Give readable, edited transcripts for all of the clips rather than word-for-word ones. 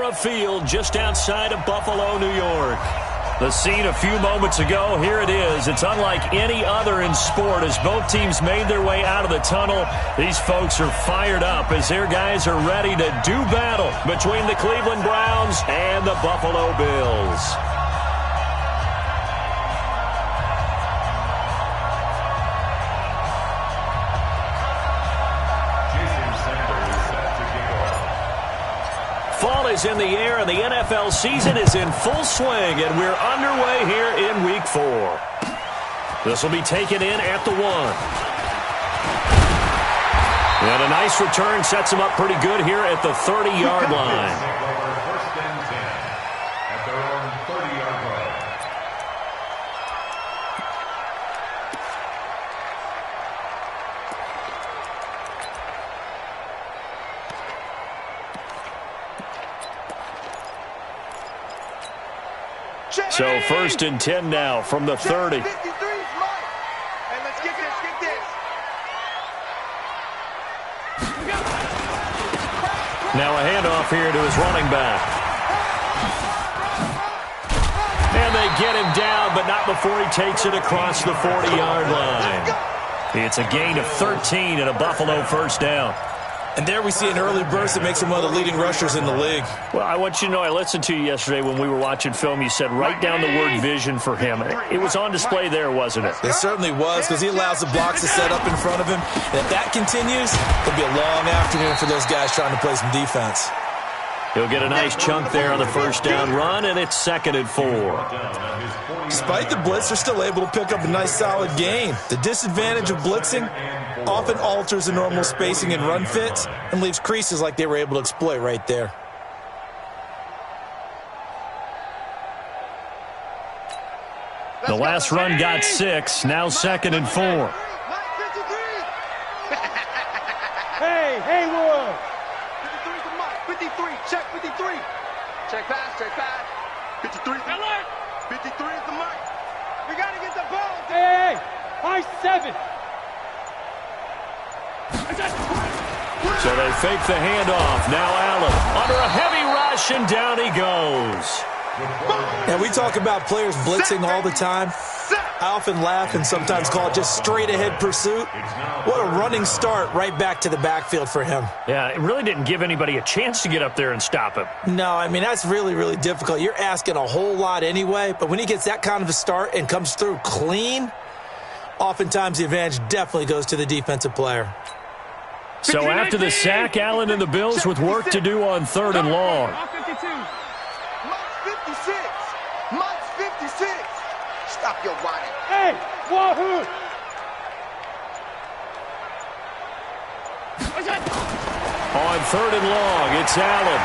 a field just outside of Buffalo, New York. The scene a few moments ago, here it is. It's unlike any other in sport as both teams made their way out of the tunnel. These folks are fired up as their guys are ready to do battle between the Cleveland Browns and the Buffalo Bills. Fall is in the air, and the NFL season is in full swing, and we're underway here in Week 4. This will be taken in at the 1. And a nice return sets him up pretty good here at the 30-yard line. So 1st and 10 now from the 30. Now a handoff here to his running back. And they get him down, but not before he takes it across the 40-yard line. It's a gain of 13 and a Buffalo first down. And there we see an early burst that makes him one of the leading rushers in the league. Well, I want you to know, I listened to you yesterday when we were watching film. You said write down the word vision for him. It was on display there, wasn't it? It certainly was, because he allows the blocks to set up in front of him. And if that continues, it'll be a long afternoon for those guys trying to play some defense. He'll get a nice chunk there on the first down run, and it's 2nd and 4. Despite the blitz, they're still able to pick up a nice solid gain. The disadvantage of blitzing often alters the normal spacing and run fits and leaves creases like they were able to exploit right there. The last run got 6, now 2nd and 4. Hey, Haywood! 53, check 53. Check pass. 53. 53 is the mark. We got to get the ball. Hey, high 7. So they fake the handoff. Now Allen under a heavy rush, and down he goes. And we talk about players blitzing all the time. I often laugh and sometimes call it just straight-ahead pursuit. What a running start right back to the backfield for him. Yeah, it really didn't give anybody a chance to get up there and stop him. No, I mean, that's really, really difficult. You're asking a whole lot anyway, but when he gets that kind of a start and comes through clean, oftentimes the advantage definitely goes to the defensive player. So after the sack, Allen and the Bills with work to do on 3rd and long. Mike's 56. Stop your whining. Hey, wahoo! On 3rd and long, it's Allen.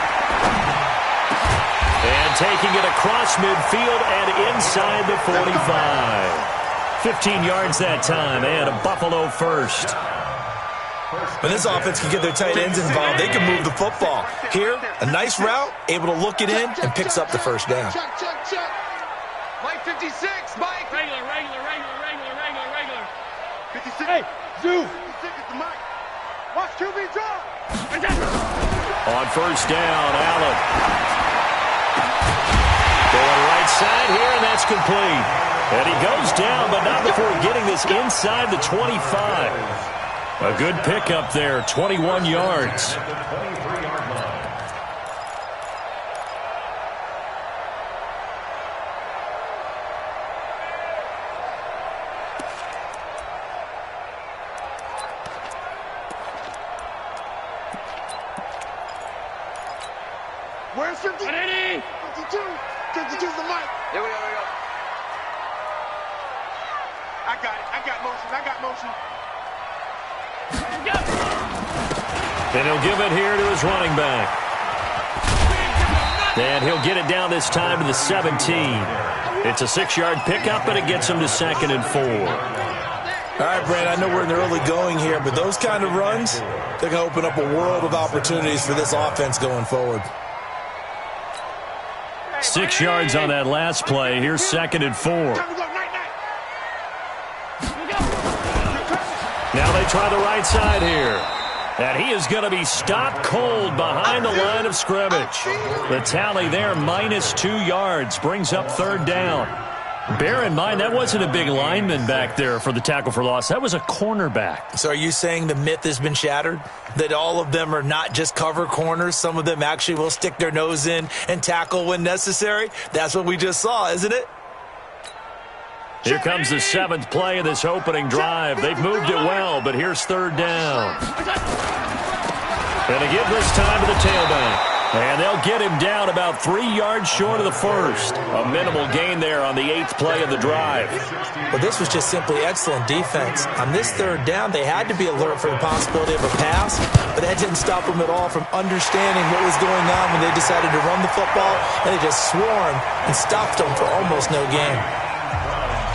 And taking it across midfield and inside the 45. 15 yards that time, and a Buffalo first. When this offense can get their tight ends involved, they can move the football. Here, a nice route, able to look it in, and picks up the first down. Check. Mike 56, Mike. Regular. 56. Hey, Zoo. 56 is the Mike. Watch QB drop. On first down, Allen. Going right side here, and that's complete. And he goes down, but not before getting this inside the 25. A good pickup there, 21 yards. Where's 50? 52. 52's the mic. There we go. I got motion. And he'll give it here to his running back. And he'll get it down this time to the 17. It's a 6-yard pickup, and it gets him to 2nd and 4. All right, Brad, I know we're in the early going here, but those kind of runs, they're going to open up a world of opportunities for this offense going forward. 6 yards on that last play. Here's 2nd and 4. Now they try the right side here. And he is going to be stopped cold behind the line of scrimmage. The tally there, -2 yards, brings up 3rd down. Bear in mind, that wasn't a big lineman back there for the tackle for loss. That was a cornerback. So are you saying the myth has been shattered? That all of them are not just cover corners? Some of them actually will stick their nose in and tackle when necessary? That's what we just saw, isn't it? Here comes the 7th play of this opening drive. They've moved it well, but here's 3rd down. Going to give this time to the tailback. And they'll get him down about 3 yards short of the first. A minimal gain there on the 8th play of the drive. Well, this was just simply excellent defense. On this 3rd down, they had to be alert for the possibility of a pass, but that didn't stop them at all from understanding what was going on when they decided to run the football, and they just swarmed and stopped them for almost no gain.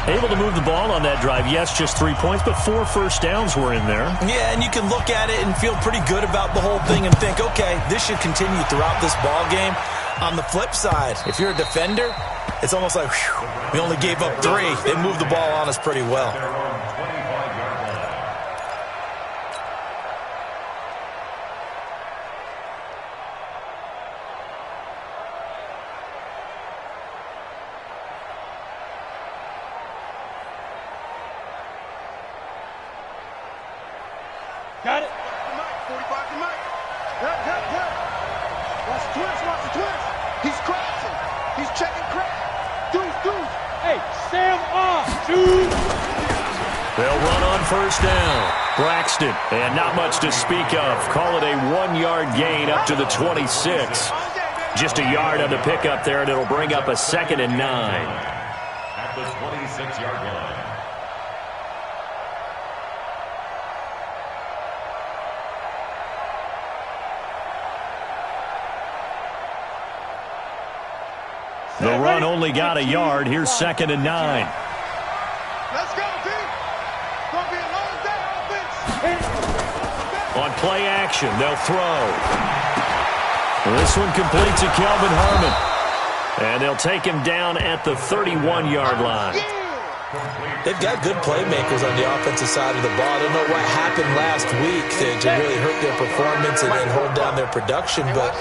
Able to move the ball on that drive. Yes, just 3 points, but 4 first downs were in there. Yeah, and you can look at it and feel pretty good about the whole thing and think, okay, this should continue throughout this ball game. On the flip side, if you're a defender, it's almost like, whew, we only gave up 3. They moved the ball on us pretty well. Got it. 45 to Mike. Hey. Watch the twist, watch the twist. He's crashing. He's checking crash. Deuce. Hey, Sam off. Dude. They'll run on 1st down. Braxton, and not much to speak of. Call it a 1-yard gain up to the 26. Just a yard on the pickup there, and it'll bring up a 2nd and 9. At the 26-yard line. The run only got a yard. Here's 2nd and 9. Let's go, team. Gonna be a long day, offense. On play action, they'll throw. This one complete to Kelvin Harmon. And they'll take him down at the 31-yard line. They've got good playmakers on the offensive side of the ball. I don't know what happened last week to really hurt their performance and then hold down their production, but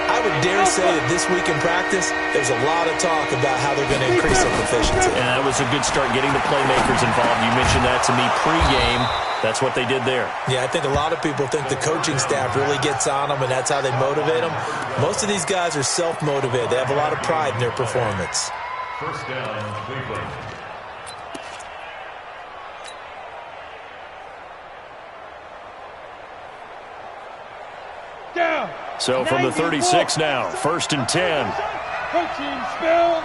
I would dare say that this week in practice, there's a lot of talk about how they're going to increase their proficiency. And that was a good start, getting the playmakers involved. You mentioned that to me pregame. That's what they did there. Yeah, I think a lot of people think the coaching staff really gets on them, and that's how they motivate them. Most of these guys are self-motivated. They have a lot of pride in their performance. 1st down, Cleveland. Down. So from the 36 now, 1st and 10. Coaching spell.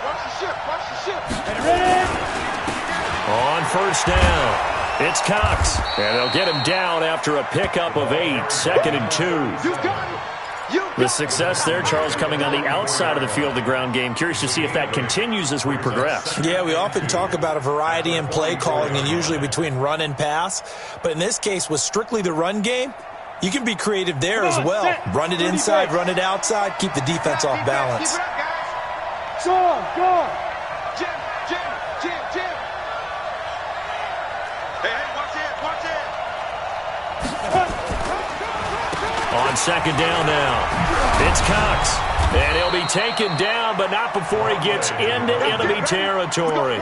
Watch the ship. And ready. On 1st down, it's Cox. And they'll get him down after a pickup of 8, 2nd and 2. You got it. The success there, Charles, coming on the outside of the field, the ground game. Curious to see if that continues as we progress. Yeah, we often talk about a variety in play calling and usually between run and pass. But in this case, with strictly the run game, you can be creative there as well. Run it inside, run it outside, keep the defense off balance. Keep it up, guys. Go. Jim. Hey, watch it. On 2nd down now, it's Cox. And he'll be taken down, but not before he gets into enemy territory.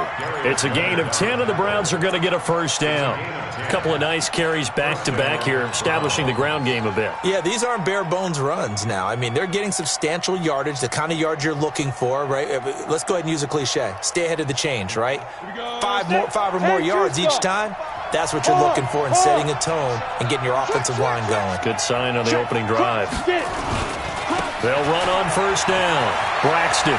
It's a gain of 10, and the Browns are going to get a 1st down. A couple of nice carries back-to-back here, establishing the ground game a bit. Yeah, these aren't bare-bones runs now. I mean, they're getting substantial yardage, the kind of yards you're looking for, right? Let's go ahead and use a cliche. Stay ahead of the change, right? 5 or more yards each time. That's what you're looking for in setting a tone and getting your offensive line going. Good sign on the opening drive. They'll run on 1st down. Braxton.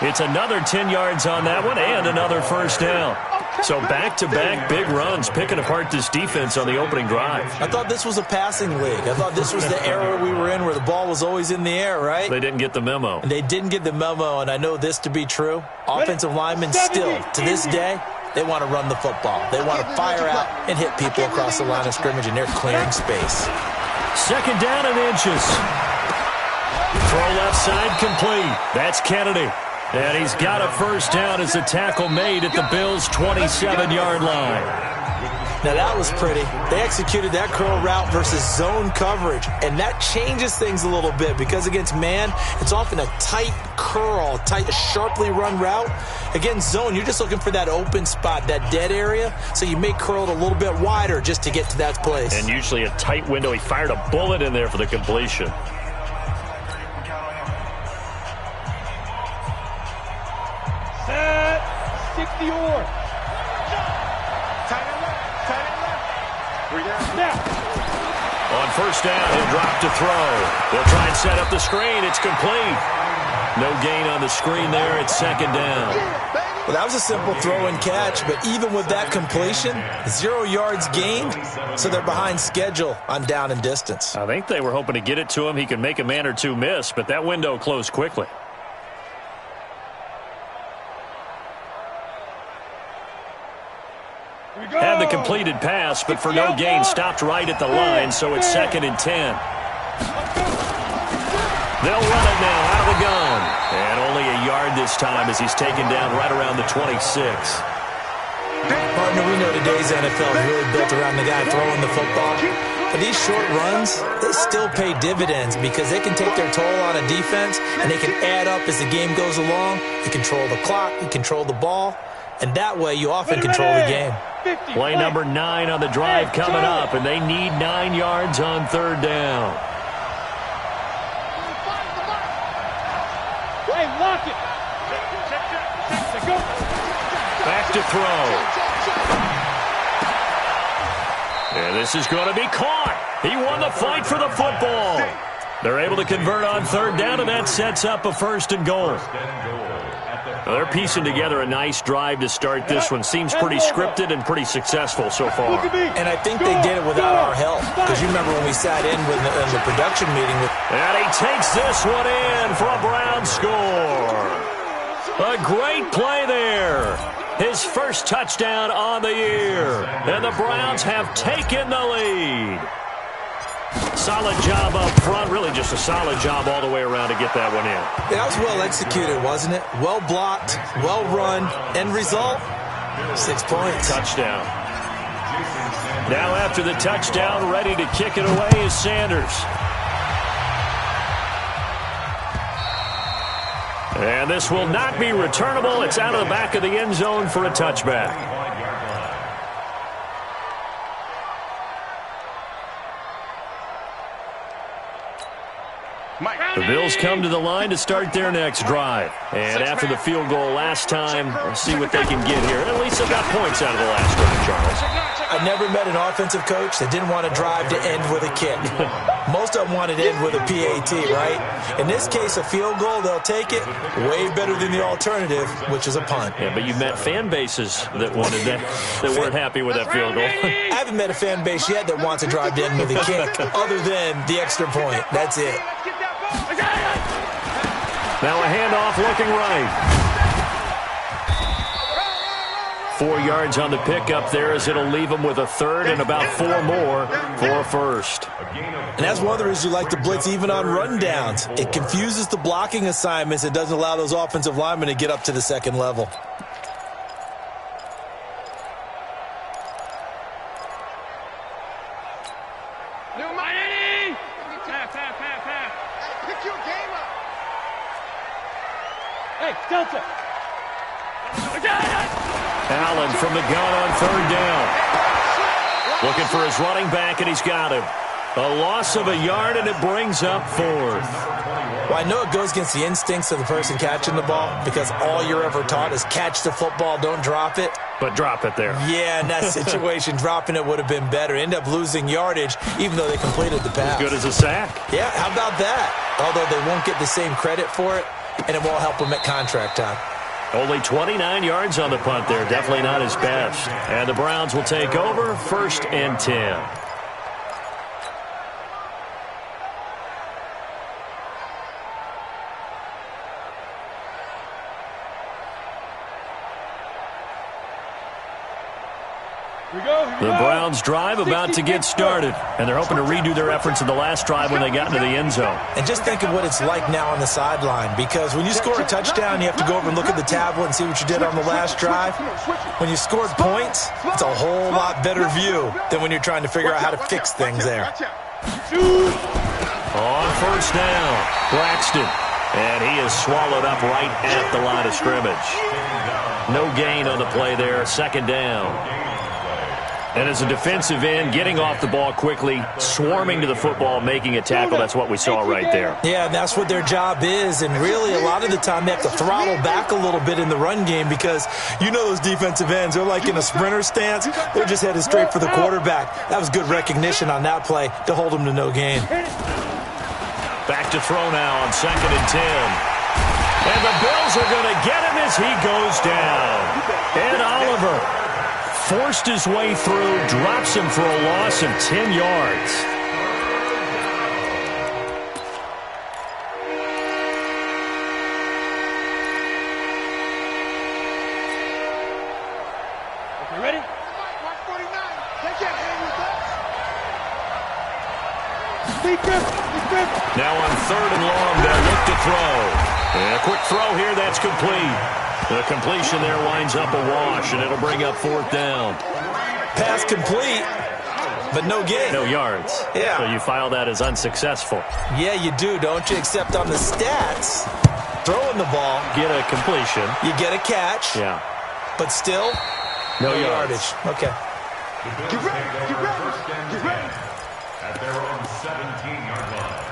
It's another 10 yards on that one and another 1st down. So back-to-back big runs, picking apart this defense on the opening drive. I thought this was a passing league. I thought this was the era we were in where the ball was always in the air, right? They didn't get the memo. They didn't get the memo, and I know this to be true. Offensive linemen still, to this day, they want to run the football. They want to fire out and hit people across the line of scrimmage, and they're clearing space. 2nd down and inches. Throw left side complete. That's Kennedy. And he's got a 1st down as the tackle made at the Bills' 27-yard line. Now that was pretty. They executed that curl route versus zone coverage, and that changes things a little bit because against man, it's often a tight curl, tight, sharply run route. Against zone, you're just looking for that open spot, that dead area, so you may curl it a little bit wider just to get to that place. And usually a tight window. He fired a bullet in there for the completion. Set. 60 or. Now. On first down, he'll drop to throw. They'll try and set up the screen. It's complete. No gain on the screen there. It's second down. Well, that was a simple throw and catch, but even with that completion, 0 yards gained, so they're behind schedule on down and distance. I think they were hoping to get it to him. He could make a man or two miss, but that window closed quickly. Had the completed pass, but for no gain, stopped right at the line, so it's 2nd and 10. They'll run it now out of the gun. And only a yard this time as he's taken down right around the 26. Partner, we know today's NFL is really built around the guy throwing the football. But these short runs, they still pay dividends because they can take their toll on a defense and they can add up as the game goes along. You control the clock, you control the ball, and that way you often control the game. Play number 9 on the drive coming up, and they need 9 yards on third down. Hey, lock it. Back to throw. And this is going to be caught. He won the fight for the football. They're able to convert on third down, and that sets up a 1st and goal. Well, they're piecing together a nice drive to start this one. Seems pretty scripted and pretty successful so far. And I think they did it without our help. Because you remember when we sat in with the production meeting. And he takes this one in for a Brown score. A great play there. His first touchdown on the year. And the Browns have taken the lead. Solid job up front. Really just a solid job all the way around to get that one in. That was well executed, wasn't it? Well blocked, well run. End result, 6 points. Touchdown. Now after the touchdown, ready to kick it away is Sanders. And this will not be returnable. It's out of the back of the end zone for a touchback. The Bills come to the line to start their next drive. And after the field goal last time, we'll see what they can get here. At least they got points out of the last drive, Charles. I never met an offensive coach that didn't want to drive to end with a kick. Most of them wanted to end with a PAT, right? In this case, a field goal, they'll take it. Way better than the alternative, which is a punt. Yeah, but you met fan bases that wanted that weren't happy with that field goal. I haven't met a fan base yet that wants to drive to end with a kick, other than the extra point. That's it. Now a handoff looking right. 4 yards on the pickup there as it'll leave them with a third and about 4 more for a first. And that's one of the reasons you like to blitz even on rundowns. It confuses the blocking assignments. It doesn't allow those offensive linemen to get up to the second level. Hey, Delta. Allen from the gun on third down. Looking for his running back, and he's got him. A loss of a yard, and it brings up 4th. Well, I know it goes against the instincts of the person catching the ball because all you're ever taught is catch the football, don't drop it. But drop it there. Yeah, in that situation, dropping it would have been better. End up losing yardage, even though they completed the pass. As good as a sack. Yeah, how about that? Although they won't get the same credit for it, and it won't help them at contract time. Only 29 yards on the punt there. Definitely not his best. And the Browns will take over 1st and 10. The Browns drive about to get started, and they're hoping to redo their efforts in the last drive when they got into the end zone. And just think of what it's like now on the sideline, because when you score a touchdown, you have to go over and look at the tablet and see what you did on the last drive. When you scored points, it's a whole lot better view than when you're trying to figure out how to fix things there. On first down, Braxton. And he is swallowed up right at the line of scrimmage. No gain on the play there, second down. And as a defensive end, getting off the ball quickly, swarming to the football, making a tackle, that's what we saw right there. Yeah, and that's what their job is. And really, a lot of the time, they have to throttle back a little bit in the run game because you know those defensive ends, they're like in a sprinter stance. They're just headed straight for the quarterback. That was good recognition on that play to hold them to no gain. Back to throw now on 2nd and 10. And the Bills are going to get him as he goes down. Ed Oliver forced his way through, drops him for a loss of 10 yards. Okay, ready? Now on 3rd and long, they'll look to throw. And a quick throw here, that's complete. The completion there winds up a wash, and it'll bring up 4th down. Pass complete, but no gain. No yards. Yeah. So you file that as unsuccessful. Yeah, you do, don't you? Except on the stats, throwing the ball, Get a completion. you get a catch, Yeah. but still, No yardage. Okay. Get ready. At their own 17-yard line.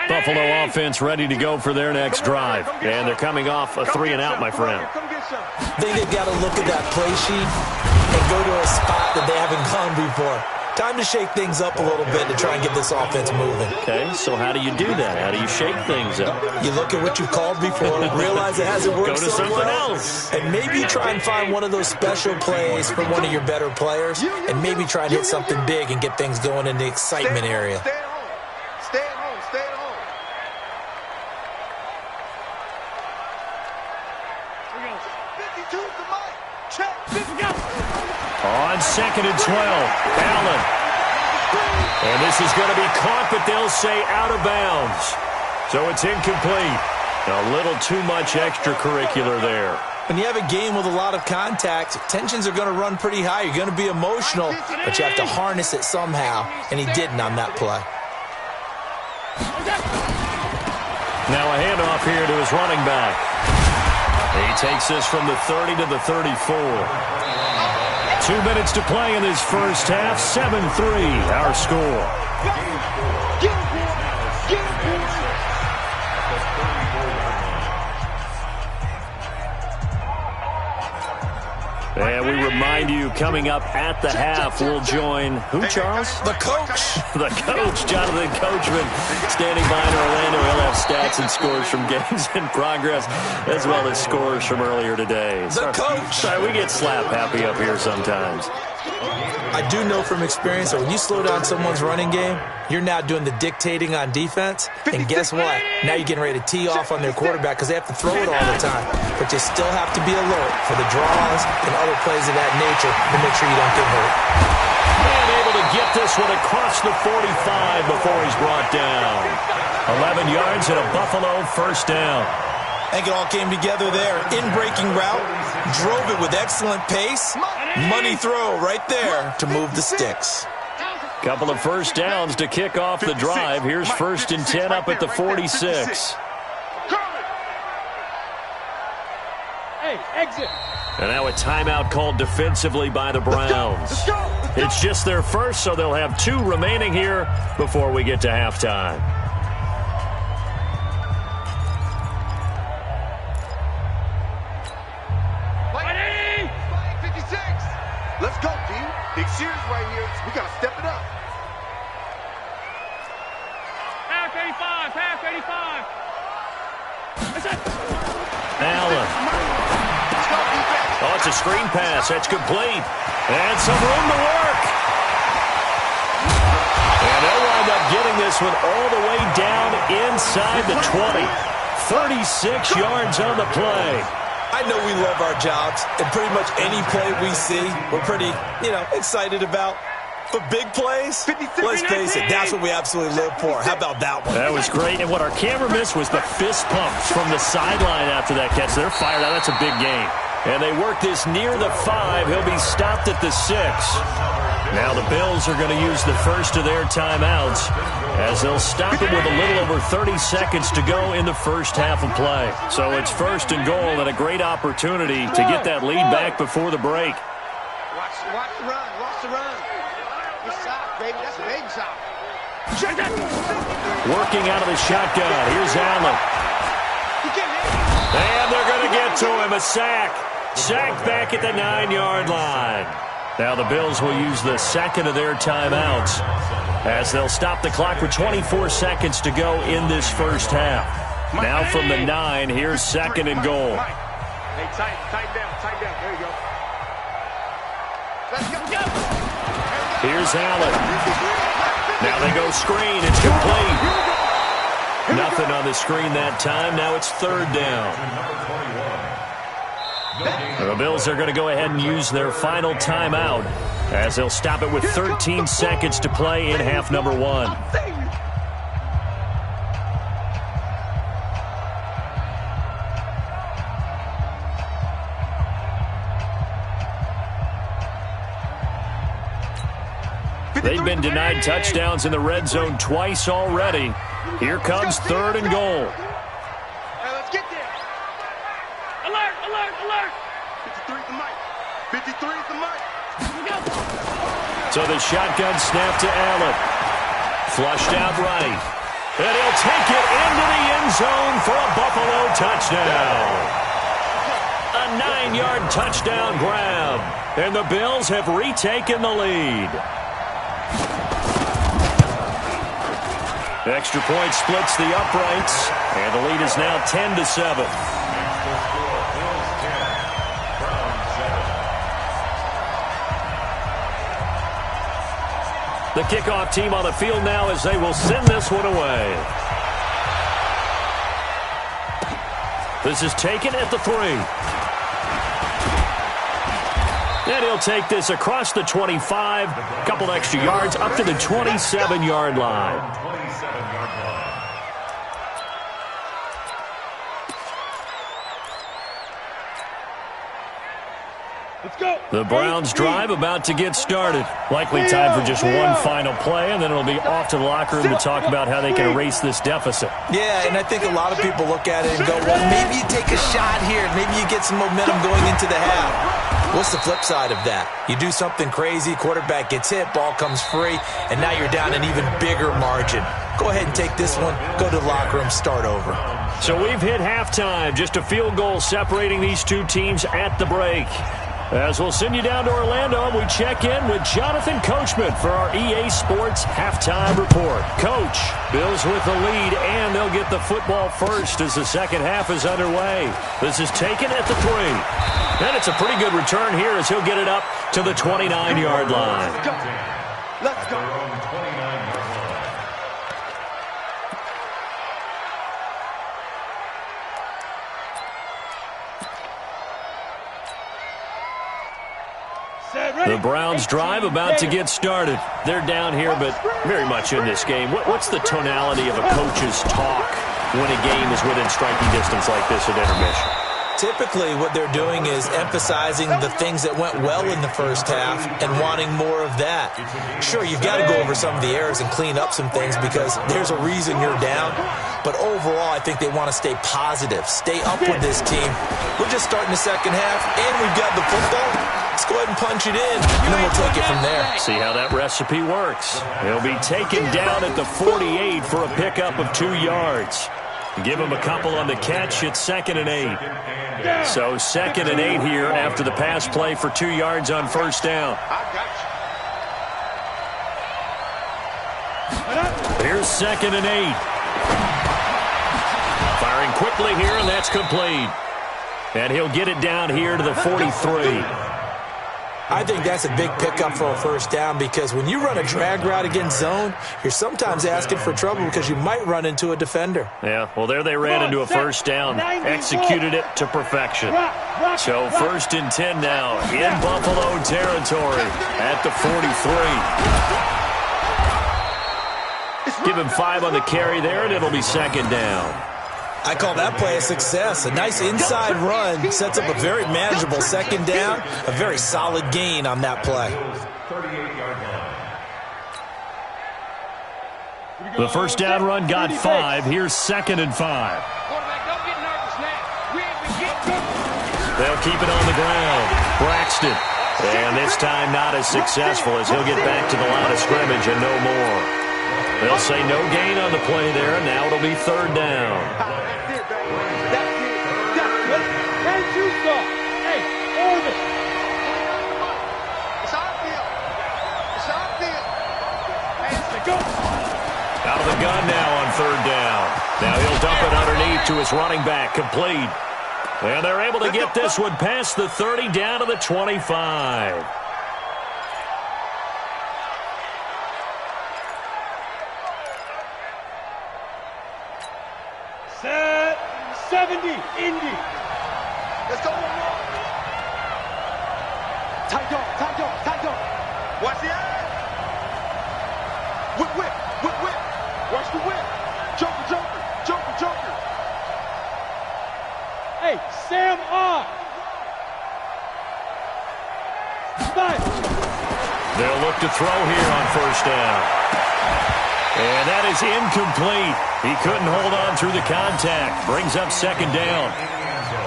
Buffalo offense ready to go for their next drive. And they're coming off a 3-and-out, my friend. I think they've got to look at that play sheet and go to a spot that they haven't gone before. Time to shake things up a little bit to try and get this offense moving. Okay, so how do you do that? How do you shake things up? You look at what you've called before, realize it hasn't worked Go to so something well, else. and maybe you try and find one of those special plays from one of your better players, and maybe try and hit something big and get things going in the excitement area. Stay at home. Stay at home. Stay at home. On 2nd and 12, Allen. And this is going to be caught, but they'll say out of bounds. So it's incomplete. A little too much extracurricular there. When you have a game with a lot of contact, tensions are going to run pretty high. You're going to be emotional, but you have to harness it somehow, and he didn't on that play. Now a handoff here to his running back. He takes this from the 30 to the 34. 2 minutes to play in this first half. 7-3, our score. And we remind you, coming up at the half, we'll join who, Charles? The coach. The coach, Jonathan Coachman, standing by in Orlando. He'll have stats and scores from games in progress, as well as scores from earlier today. The coach. Sorry, we get slap happy up here sometimes. I do know from experience that when you slow down someone's running game, you're now doing the dictating on defense. And guess what? Now you're getting ready to tee off on their quarterback because they have to throw it all the time. But you still have to be alert for the draws and other plays of that nature to make sure you don't get hurt. And able to get this one across the 45 before he's brought down. 11 yards and a Buffalo first down. I think it all came together there. In-breaking route, drove it with excellent pace. Money throw right there to move the sticks. Couple of first downs to kick off the drive. Here's 1st and 10 up at the 46. Hey, exit. And now a timeout called defensively by the Browns. It's just their first, so they'll have 2 remaining here before we get to halftime. Let's go, D. Big series right here. We got to step it up. Half 85. Half 85. That's it. Allen. Oh, it's a screen pass. That's complete. And some room to work. And they'll wind up getting this one all the way down inside the 20. 36 yards on the play. I know we love our jobs, and pretty much any play we see, we're pretty, excited about. But big plays, let's face it, that's what we absolutely live for. How about that one? That was great, and what our camera missed was the fist pump from the sideline after that catch. They're fired out. That's a big game. And they work this near the 5. He'll be stopped at the 6. Now the Bills are going to use the first of their timeouts as they'll stop it with a little over 30 seconds to go in the first half of play. So it's first and goal and a great opportunity to get that lead back before the break. Watch the run. Watch the run. Good shot, baby. That's a baby shot. Working out of the shotgun. Here's Allen. And they're going to get to him. A sack. Sacked back at the 9-yard line. Now the Bills will use the second of their timeouts as they'll stop the clock with 24 seconds to go in this first half. Now from the 9, here's second and goal. Hey, tighten down. There you go. Let's go. Here's Allen. Now they go screen. It's complete. Nothing on the screen that time. Now it's third down. The Bills are going to go ahead and use their final timeout as they'll stop it with 13 seconds to play in half number 1. They've been denied touchdowns in the red zone twice already. Here comes third and goal. Hey, let's get there. Alert. 53's the mic. 53's the mic. So the shotgun snap to Allen. Flushed out right. And he'll take it into the end zone for a Buffalo touchdown. A 9-yard touchdown grab. And the Bills have retaken the lead. The extra point splits the uprights, and the lead is now 10-7. The kickoff team on the field now as they will send this one away. This is taken at the 3. And he'll take this across the 25, a couple extra yards up to the 27-yard line. The Browns drive about to get started. Likely time for just one final play, and then it'll be off to the locker room to talk about how they can erase this deficit. Yeah, and I think a lot of people look at it and go, well, maybe you take a shot here. Maybe you get some momentum going into the half. What's the flip side of that? You do something crazy, quarterback gets hit, ball comes free, and now you're down an even bigger margin. Go ahead and take this one, go to the locker room, start over. So we've hit halftime, just a field goal separating these two teams at the break. As we'll send you down to Orlando, we check in with Jonathan Coachman for our EA Sports Halftime Report. Coach, Bills with the lead, and they'll get the football first as the second half is underway. This is taken at the 3. And it's a pretty good return here as he'll get it up to the 29-yard line. Let's go. The Browns drive about to get started. They're down here, but very much in this game. What's the tonality of a coach's talk when a game is within striking distance like this at intermission? Typically, what they're doing is emphasizing the things that went well in the first half and wanting more of that. Sure, you've got to go over some of the errors and clean up some things because there's a reason you're down. But overall, I think they want to stay positive, stay up with this team. We're just starting the second half, and we've got the football. Let's go ahead and punch it in, and then we'll take it from there. See how that recipe works. He'll be taken down at the 48 for a pickup of 2 yards. Give him a couple on the catch. It's 2nd and 8. So 2nd and 8 here after the pass play for 2 yards on first down. Here's 2nd and 8. Firing quickly here, and that's complete. And he'll get it down here to the 43. I think that's a big pickup for a first down because when you run a drag route against zone, you're sometimes asking for trouble because you might run into a defender. Yeah, well, there they ran into a first down, executed it to perfection. So 1st and 10 now in Buffalo territory at the 43. Give him 5 on the carry there, and it'll be 2nd down. I call that play a success. A nice inside run sets up a very manageable 2nd down, a very solid gain on that play. The first down run got 5. Here's 2nd and 5. They'll keep it on the ground. Braxton. And this time not as successful as he'll get back to the line of scrimmage and no more. They'll say no gain on the play there, and now it'll be 3rd down. That's it, baby. That's it. That's you, sir. Hey, hold it. It's our deal. It's our deal. Hey, go. Out of the gun now on 3rd down. Now he'll dump it underneath to his running back, complete. And they're able to get this one past the 30 down to the 25. Set 70, Indy. Let's go one more. Tight dog, tight dog, tight dog. Watch the eye. Whip, whip, whip, whip. Watch the whip. Joker, joker, joker, joker. Hey, Sam on. Five. They'll look to throw here on 1st down. And that is incomplete. He couldn't hold on through the contact. Brings up 2nd down.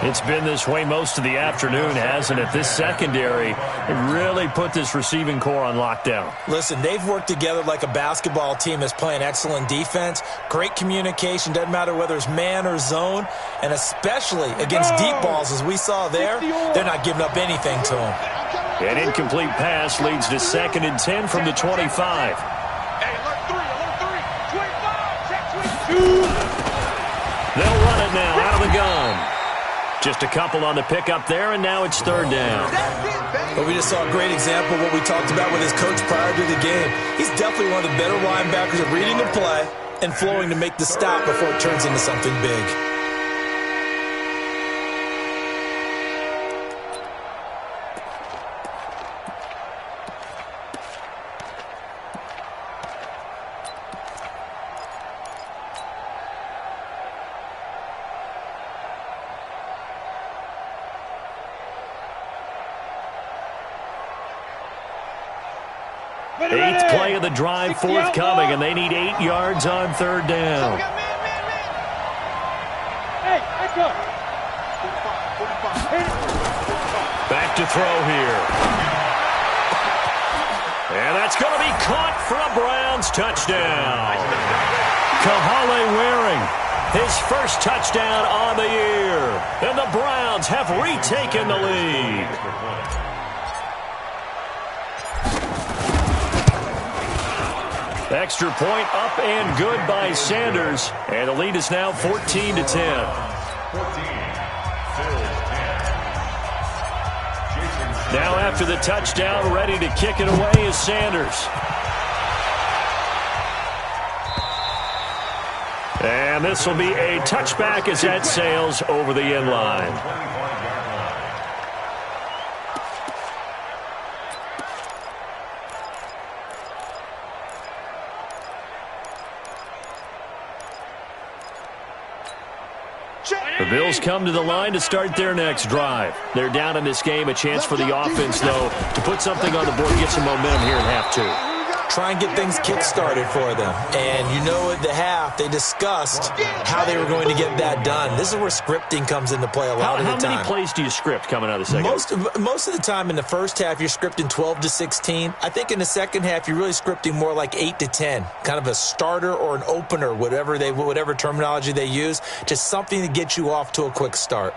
It's been this way most of the afternoon, hasn't it? This secondary, it really put this receiving core on lockdown. Listen, they've worked together like a basketball team that's playing excellent defense. Great communication, doesn't matter whether it's man or zone. And especially against deep balls, as we saw there, they're not giving up anything to them. An incomplete pass leads to 2nd and 10 from the 25. They'll run it now out of the gun. Just a couple on the pickup there, and now it's 3rd down. But we just saw a great example of what we talked about with his coach prior to the game. He's definitely one of the better linebackers at reading a play and flowing to make the stop before it turns into something big. Eighth play of the drive forthcoming, and they need 8 yards on 3rd down. Hey, echo. Back to throw here. And that's going to be caught for a Browns touchdown. Kahale Waring, his first touchdown on the year. And the Browns have retaken the lead. Extra point up and good by Sanders. And the lead is now 14-10. Now after the touchdown, ready to kick it away is Sanders. And this will be a touchback as that sails over the end line. The Bills come to the line to start their next drive. They're down in this game. A chance for the offense, though, to put something on the board, get some momentum here in half 2. Try and get things kick-started for them. And you know at the half, they discussed how they were going to get that done. This is where scripting comes into play a lot of the time. How many plays do you script coming out of the second? Most of the time in the first half, you're scripting 12 to 16. I think in the second half, you're really scripting more like 8 to 10. Kind of a starter or an opener, whatever terminology they use. Just something to get you off to a quick start.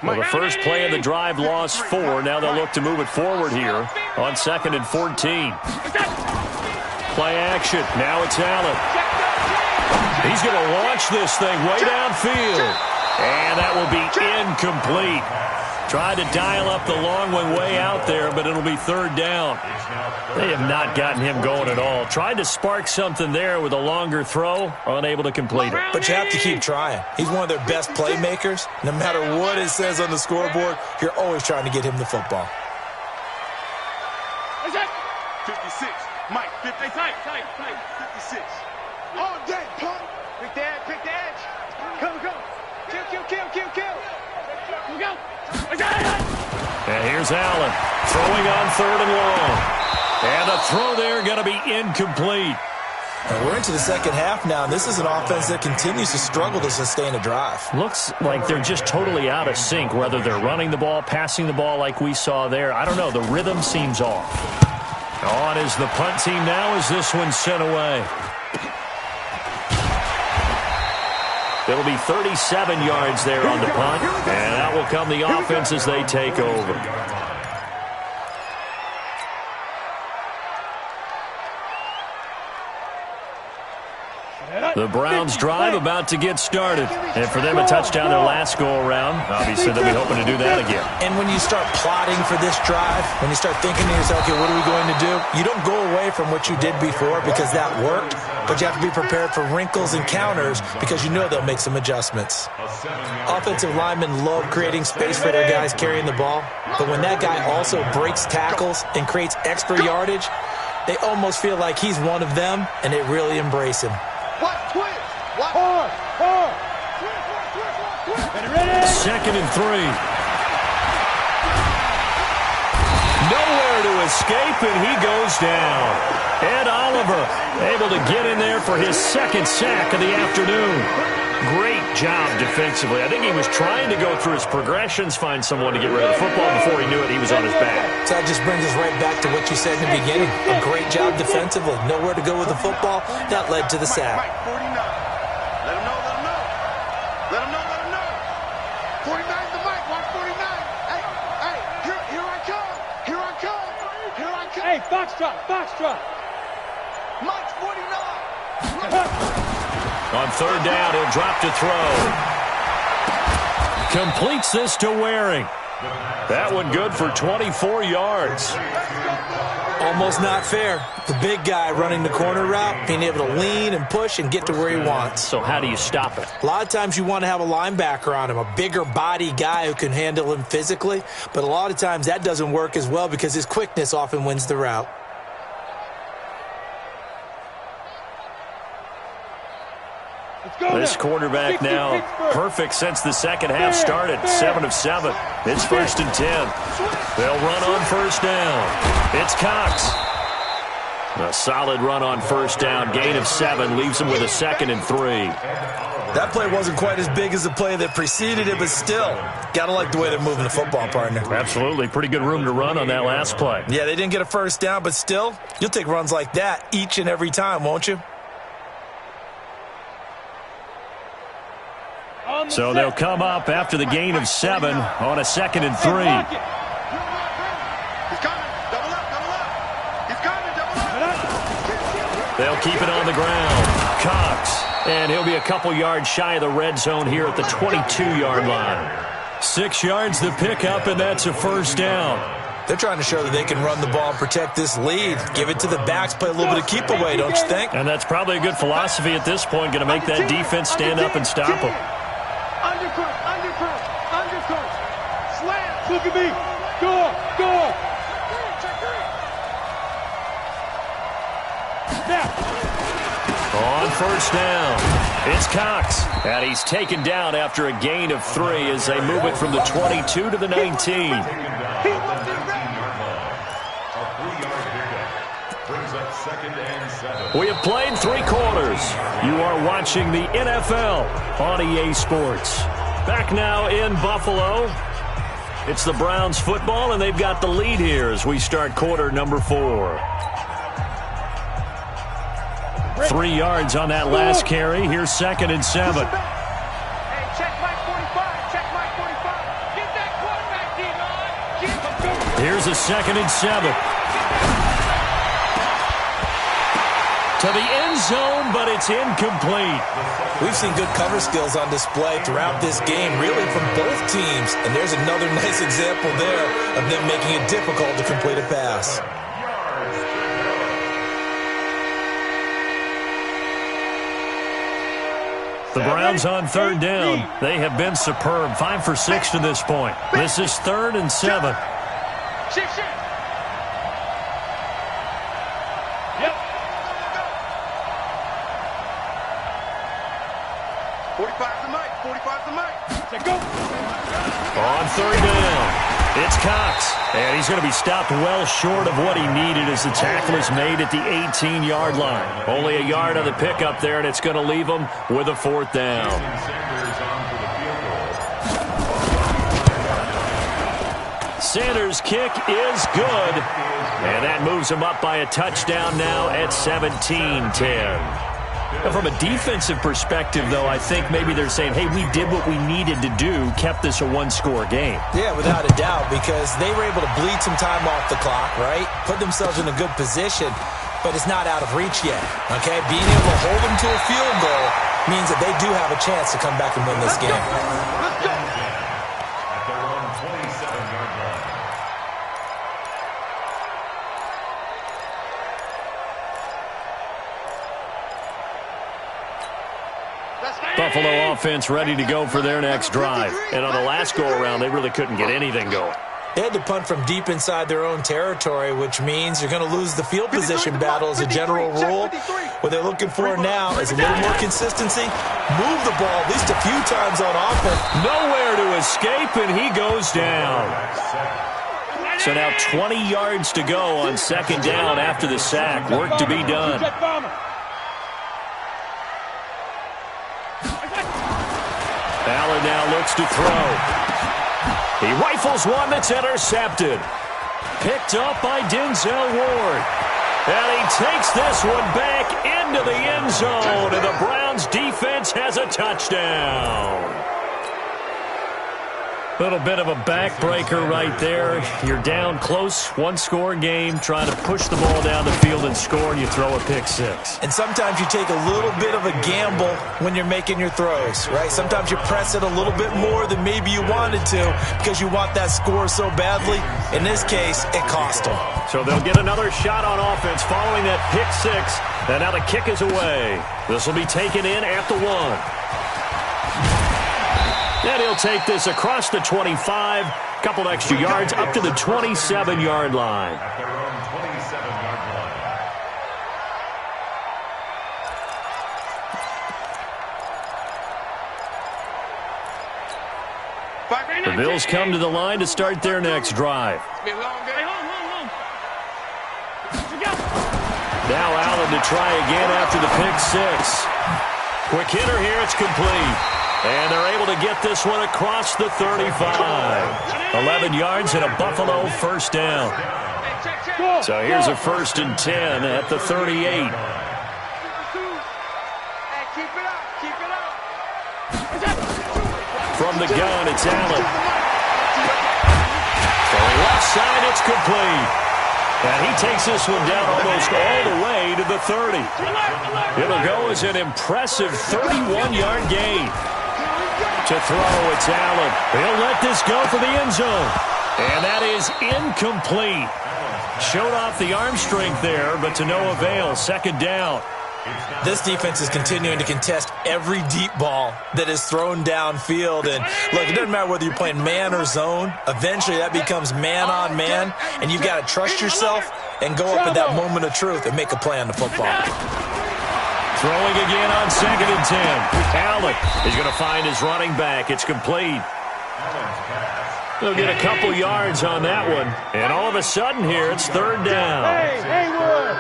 Well, the first play of the drive lost 4. Now they'll look to move it forward here on 2nd and 14. Play action. Now it's Allen. He's going to launch this thing way downfield. And that will be incomplete. Tried to dial up the long one way out there, but it'll be 3rd down. They have not gotten him going at all. Tried to spark something there with a longer throw, unable to complete it. But you have to keep trying. He's one of their best playmakers. No matter what it says on the scoreboard, you're always trying to get him the football. 56. Mike, 56. 56. All day, punk. Pick the edge. Come. Kill. Go. And here's Allen throwing on 3rd and long. And the throw there going to be incomplete. And we're into the second half now, and this is an offense that continues to struggle to sustain a drive. Looks like they're just totally out of sync, whether they're running the ball, passing the ball like we saw there. I don't know. The rhythm seems off. On is the punt team now as this one's sent away. It'll be 37 yards there on the punt, and out will come the offense as they take over. The Browns drive about to get started. And for them, a touchdown their last go-around. Obviously, they'll be hoping to do that again. And when you start plotting for this drive, when you start thinking to yourself, okay, what are we going to do? You don't go away from what you did before because that worked, but you have to be prepared for wrinkles and counters because you know they'll make some adjustments. Offensive linemen love creating space for their guys carrying the ball, but when that guy also breaks tackles and creates extra yardage, they almost feel like he's one of them, and they really embrace him. Second and 3. Nowhere to escape, and he goes down. Ed Oliver able to get in there for his 2nd sack of the afternoon. Great job defensively. I think he was trying to go through his progressions, find someone to get rid of the football. Before he knew it, he was on his back. So that just brings us right back to what you said in the beginning. A great job defensively. Nowhere to go with the football. That led to the sack. Mike, 49. Let him know. 49 to Mike, 149. Hey, here I come. Hey, Foxtrot. Mike's 49. On 3rd down, he'll drop to throw. Completes this to Waring. That one good for 24 yards. Almost not fair. The big guy running the corner route, being able to lean and push and get to where he wants. So how do you stop it? A lot of times you want to have a linebacker on him, a bigger body guy who can handle him physically, but a lot of times that doesn't work as well because his quickness often wins the route. This quarterback now perfect since the second half started. 7 of 7. It's 1st and 10. They'll run on 1st down. It's Cox. A solid run on 1st down. Gain of 7 leaves him with a 2nd and 3. That play wasn't quite as big as the play that preceded it, but still, gotta like the way they're moving the football, partner. Absolutely. Pretty good room to run on that last play. Yeah, they didn't get a 1st down, but still, you'll take runs like that each and every time, won't you? So they'll come up after the gain of 7 on a 2nd and 3. He's coming. Double up. He's coming. Double up. They'll keep it on the ground. Cox. And he'll be a couple yards shy of the red zone here at the 22-yard line. 6 yards the pickup, and that's a 1st down. They're trying to show that they can run the ball and protect this lead. Give it to the backs, play a little bit of keep away, don't you think? And that's probably a good philosophy at this point, going to make that defense stand up and stop them. Undercut. Slam. Look at me. Go. On 1st down, it's Cox. And he's taken down after a gain of 3 as they move it from the 22 to the 19. We have played 3 quarters. You are watching the NFL on EA Sports. Back now in Buffalo. It's the Browns football, and they've got the lead here as we start quarter number 4. 3 yards on that last carry. Here's 2nd and 7. Hey, check Mike 45. Check Mike 45. Get Here's a 2nd and 7. To the end zone, but it's incomplete. We've seen good cover skills on display throughout this game, really from both teams. And there's another nice example there of them making it difficult to complete a pass. The Browns on 3rd down. They have been superb. 5 for 6 to this point. This is 3rd and 7. Shift. Yep. 45 to Mike. 45 to Mike. Let's go. On 3rd down, it's Cox. And he's going to be stopped well short of what he needed as the tackle is made at the 18-yard line. Only a yard on the pickup there, and it's going to leave him with a 4th down. Sanders' kick is good. And that moves him up by a touchdown now at 17-10. From a defensive perspective, though, I think maybe they're saying, hey, we did what we needed to do, kept this a one-score game. Yeah, without a doubt, because they were able to bleed some time off the clock, right? Put themselves in a good position, but it's not out of reach yet, okay? Being able to hold them to a field goal means that they do have a chance to come back and win this game. Let's go. At their own 27-yard line. Buffalo offense ready to go for their next drive. And on the last go-around, they really couldn't get anything going. They had to punt from deep inside their own territory, which means you're going to lose the field position battle as a general rule. What they're looking for now is a little more consistency. Move the ball at least a few times on offense. Nowhere to escape, and he goes down. So now 20 yards to go on 2nd down after the sack. Work to be done. Allen now looks to throw. He rifles one that's intercepted. Picked up by Denzel Ward. And he takes this one back into the end zone. And the Browns defense has a touchdown. Little bit of a backbreaker right there. You're down close, one-score game, trying to push the ball down the field and score, and you throw a pick six. And sometimes you take a little bit of a gamble when you're making your throws, right? Sometimes you press it a little bit more than maybe you wanted to because you want that score so badly. In this case, it cost them. So they'll get another shot on offense following that pick six, and now the kick is away. This will be taken in at the 1. And he'll take this across the 25, couple extra yards up to the 27-yard line. At their own 27-yard line. The Bills come to the line to start their next drive. Now Allen to try again after the pick six. Quick hitter here, it's complete. And they're able to get this one across the 35. 11 yards and a Buffalo first down. So here's a 1st and 10 at the 38. From the gun, it's Allen. From the left side, it's complete. And he takes this one down almost all the way to the 30. It'll go as an impressive 31-yard gain. To throw, it's Allen. He'll let this go for the end zone. And that is incomplete. Showed off the arm strength there, but to no avail. 2nd down. This defense is continuing to contest every deep ball that is thrown downfield. And look, it doesn't matter whether you're playing man or zone. Eventually, that becomes man on man. And you've got to trust yourself and go up at that moment of truth and make a play on the football. Throwing again on 2nd and 10. Allen is going to find his running back. It's complete. They'll get a couple yards on that one. And all of a sudden here, it's 3rd down. Hey, Haywood!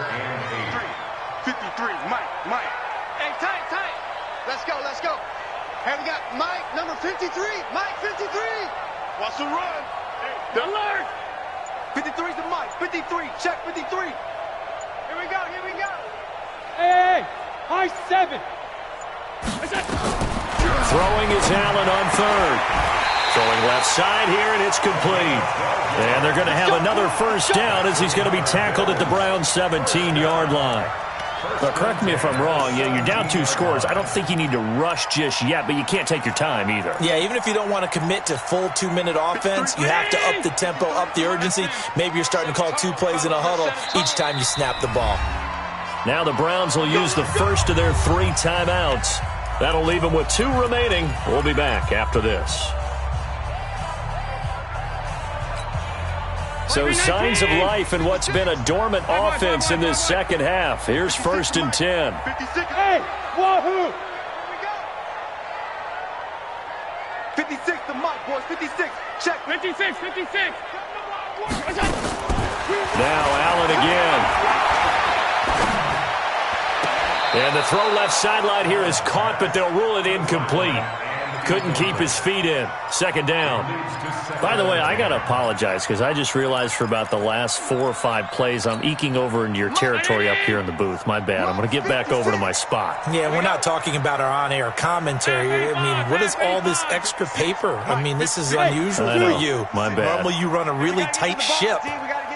53, Mike. Hey, tight. Let's go. Hey, we got Mike, number 53. Mike, 53. Watch the run. Alert! 53's the Mike. 53. Check 53. Here we go. Hey! High 7. Throwing is Allen on 3rd. Throwing left side here, and it's complete. And they're going to have another first down as he's going to be tackled at the Browns' 17-yard line. But correct me if I'm wrong. Yeah, you're down 2 scores. I don't think you need to rush just yet, but you can't take your time either. Yeah, even if you don't want to commit to full 2-minute offense, you have to up the tempo, up the urgency. Maybe you're starting to call 2 plays in a huddle each time you snap the ball. Now the Browns will use the first of their 3 timeouts. That'll leave them with 2 remaining. We'll be back after this. So signs of life in what's been a dormant offense in this second half. Here's 1st and 10. Hey, wahoo! 56, the mic, boys. 56. Check. 56, 56. Now Allen again. And the throw left sideline here is caught, but they'll rule it incomplete. Couldn't keep his feet in. 2nd down. By the way, I got to apologize because I just realized for about the last 4 or 5 plays, I'm eking over into your territory up here in the booth. My bad. I'm going to get back over to my spot. Yeah, we're not talking about our on-air commentary. I mean, what is all this extra paper? I mean, this is unusual for you. My bad. Normally you run a really tight ship.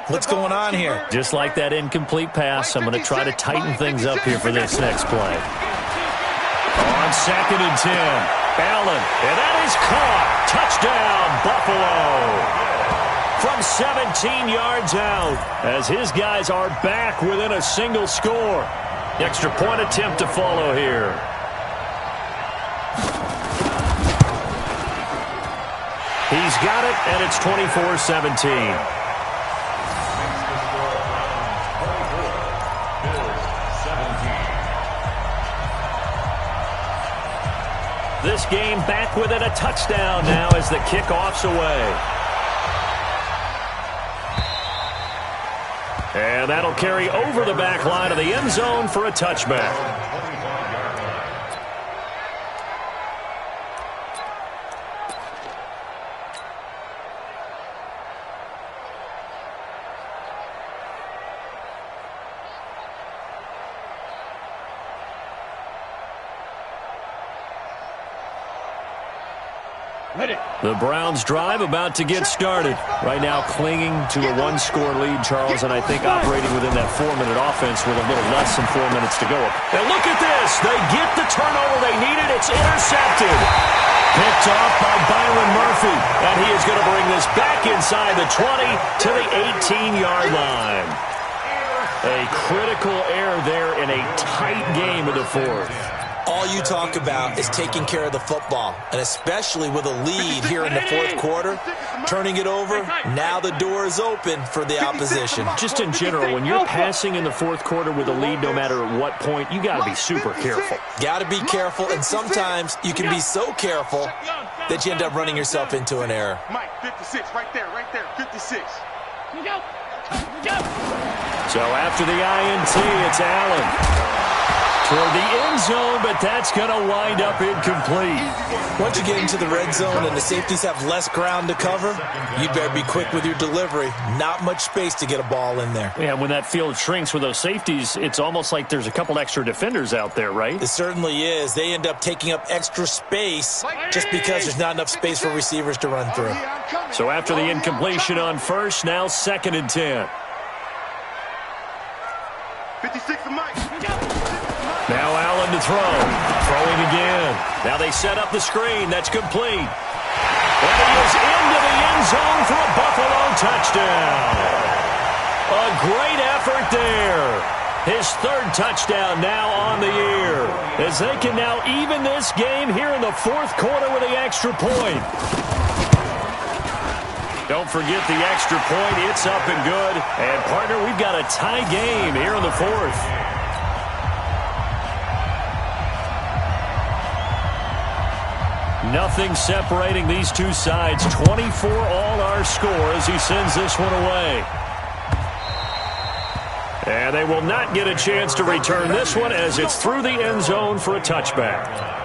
What's going on here? Just like that incomplete pass, I'm going to try to tighten things up here for this next play. On 2nd and 10. Allen, and that is caught. Touchdown, Buffalo. From 17 yards out, as his guys are back within a single score. Extra point attempt to follow here. He's got it, and it's 24-17. This game back within a touchdown now as the kickoff's away. And that'll carry over the back line of the end zone for a touchback. The Browns drive about to get started. Right now clinging to a 1-score lead, Charles, and I think operating within that 4-minute offense with a little less than 4 minutes to go. And look at this. They get the turnover they needed. It's intercepted. Picked off by Byron Murphy. And he is going to bring this back inside the 20 to the 18-yard line. A critical error there in a tight game of the 4th. All you talk about is taking care of the football, and especially with a lead here in the 4th quarter, turning it over, now the door is open for the opposition. Just in general, when you're passing in the 4th quarter with a lead, no matter at what point, you got to be super careful. Got to be careful, and sometimes you can be so careful that you end up running yourself into an error. Mike, 56, right there, 56. So after the INT, it's Allen. Toward the end zone, but that's going to wind up incomplete. Once you get into the red zone and the safeties have less ground to cover, you better be quick with your delivery. Not much space to get a ball in there. Yeah, when that field shrinks with those safeties, it's almost like there's a couple extra defenders out there, right? It certainly is. They end up taking up extra space just because there's not enough space for receivers to run through. So after the incompletion on first, now 2nd and 10. 56 to Mike. Now Allen to throw. Throwing again. Now they set up the screen. That's complete. And he is into the end zone for a Buffalo touchdown. A great effort there. His 3rd touchdown now on the year. As they can now even this game here in the 4th quarter with the extra point. Don't forget the extra point. It's up and good. And, partner, we've got a tie game here in the 4th. Nothing separating these two sides. 24 all our score as he sends this one away. And they will not get a chance to return this one as it's through the end zone for a touchback.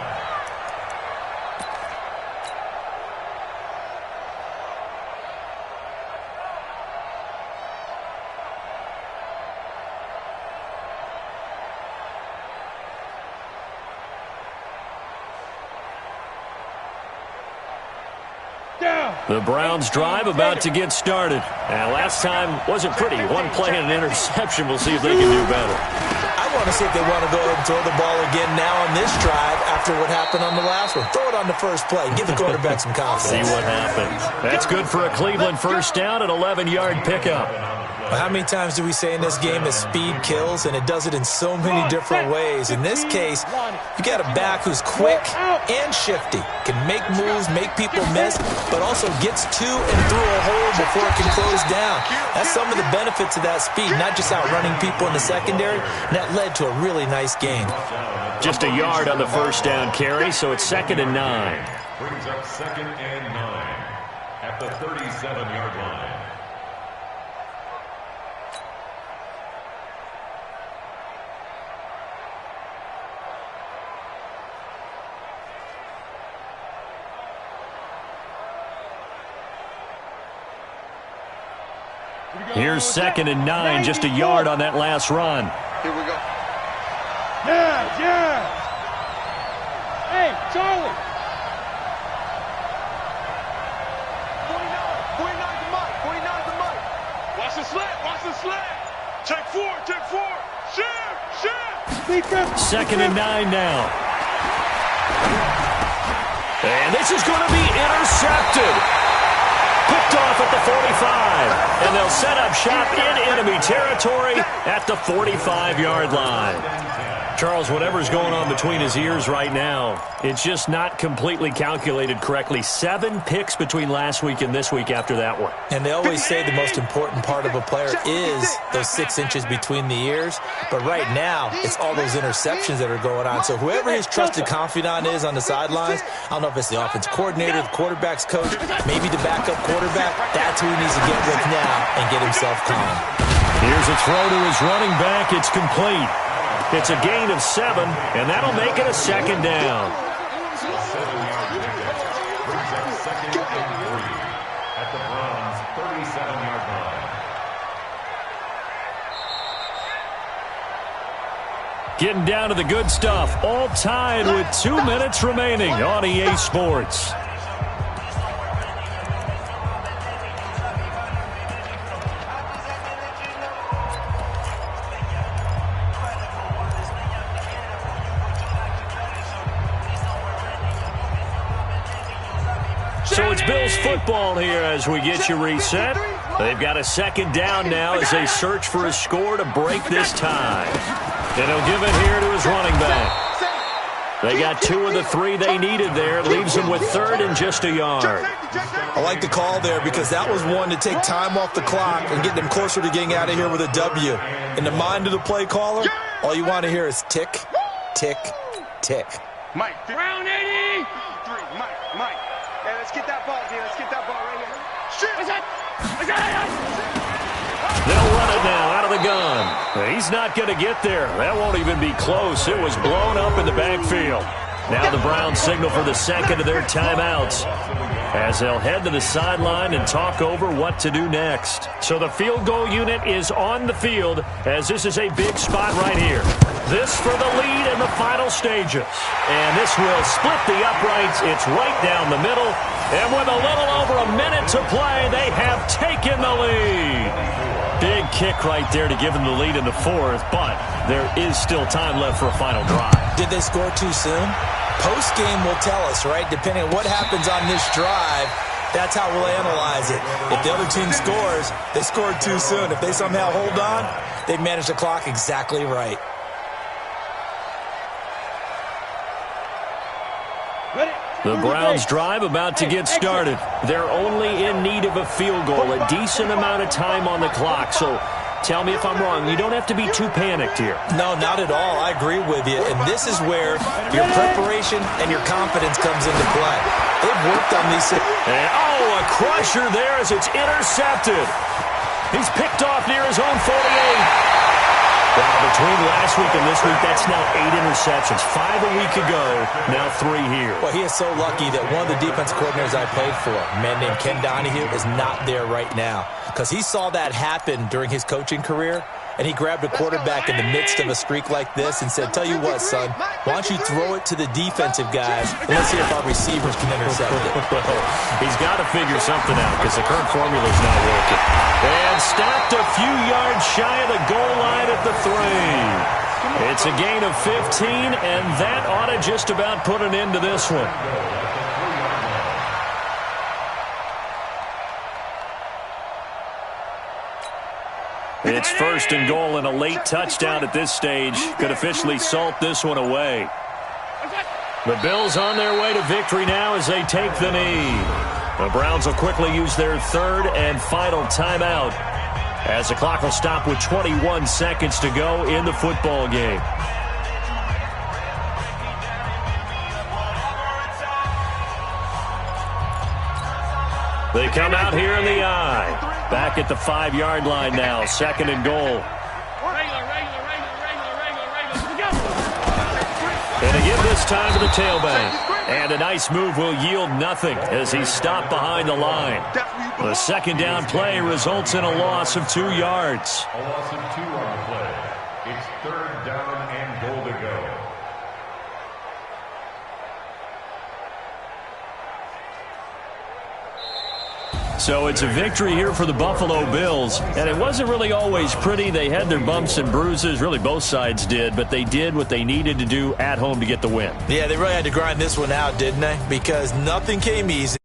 The Browns drive about to get started. And last time wasn't pretty. One play and an interception. We'll see if they can do better. I want to see if they want to go ahead and throw the ball again now on this drive after what happened on the last one. Throw it on the first play. Give the quarterback some confidence. See what happens. That's good for a Cleveland first down, an 11-yard pickup. Well, how many times do we say in this game that speed kills, and it does it in so many different ways? In this case, you got a back who's quick and shifty, can make moves, make people miss, but also gets to and through a hole before it can close down. That's some of the benefits of that speed, not just outrunning people in the secondary, and that led to a really nice game. Just a yard on the first down carry, so it's 2nd and 9. Brings up 2nd and 9 at the 37-yard line. Here's 2nd and 9, just a yard on that last run. Here we go. Yeah. Hey, Charlie. 49's the mic. 49's the mic. Watch the slant. Watch the slant. Check 4. Check 4. Shift. 2nd and 9 now. And this is going to be intercepted. Picked off at the 45. And they'll set up shop in enemy territory at the 45-yard line. Charles, whatever's going on between his ears right now, it's just not completely calculated correctly. 7 picks between last week and this week after that one. And they always say the most important part of a player is those 6 inches between the ears. But right now, it's all those interceptions that are going on. So whoever his trusted confidant is on the sidelines, I don't know if it's the offense coordinator, the quarterback's coach, maybe the backup quarterback, that's who he needs to get with now and get himself calm. Here's a throw to his running back. It's complete. It's a gain of 7, and that'll make it a 2nd down. 7-yard pickup. Brings up 2nd and 3 at the Browns' 37-yard line. Getting down to the good stuff. All tied with 2 minutes remaining on EA Sports. So it's Bills football here as we get you reset. They've got a 2nd down now as they search for a score to break this tie. And he'll give it here to his running back. They got 2 of the 3 they needed there. Leaves them with 3rd and just a yard. I like the call there because that was one to take time off the clock and get them closer to getting out of here with a W. In the mind of the play caller, all you want to hear is tick, tick, tick. Mike. Round 80. 3. Mike. Hey, let's get that ball here. Let's get that ball right here. They'll run it now out of the gun. He's not going to get there. That won't even be close. It was blown up in the backfield. Now the Browns signal for the 2nd of their timeouts as they'll head to the sideline and talk over what to do next. So the field goal unit is on the field as this is a big spot right here. This for the lead in the final stages. And this will split the uprights. It's right down the middle. And with a little over a minute to play, they have taken the lead. Big kick right there to give them the lead in the 4th, but there is still time left for a final drive. Did they score too soon? Post-game will tell us, right? Depending on what happens on this drive, that's how we'll analyze it. If the other team scores, they scored too soon. If they somehow hold on, they managed the clock exactly right. The Browns drive about to get started. They're only in need of a field goal, a decent amount of time on the clock. So tell me if I'm wrong. You don't have to be too panicked here. No, not at all. I agree with you. And this is where your preparation and your confidence comes into play. They've worked on these. And, a crusher there as it's intercepted. He's picked off near his own 48. Well, between last week and this week, that's now 8 interceptions. 5 a week ago, now 3 here. Well, he is so lucky that one of the defense coordinators I played for, a man named Ken Donahue, is not there right now. Because he saw that happen during his coaching career. And he grabbed a quarterback in the midst of a streak like this and said, tell you what, son, why don't you throw it to the defensive guys and let's see if our receivers can intercept it. He's got to figure something out because the current formula is not working. And stopped a few yards shy of the goal line at the 3. It's a gain of 15, and that ought to just about put an end to this one. It's first and goal, and a late touchdown at this stage could officially salt this one away. The Bills on their way to victory now as they take the knee. The Browns will quickly use their third and final timeout as the clock will stop with 21 seconds to go in the football game. They come out here in the eye. Back at the 5-yard line now, second and goal. And to give this time to the tailback. And a nice move will yield nothing as he's stopped behind the line. The second down play results in a loss of 2 yards. A loss of 2 on the play. It's third down and goal to go. So it's a victory here for the Buffalo Bills, and it wasn't really always pretty. They had their bumps and bruises, really both sides did, but they did what they needed to do at home to get the win. Yeah, they really had to grind this one out, didn't they? Because nothing came easy.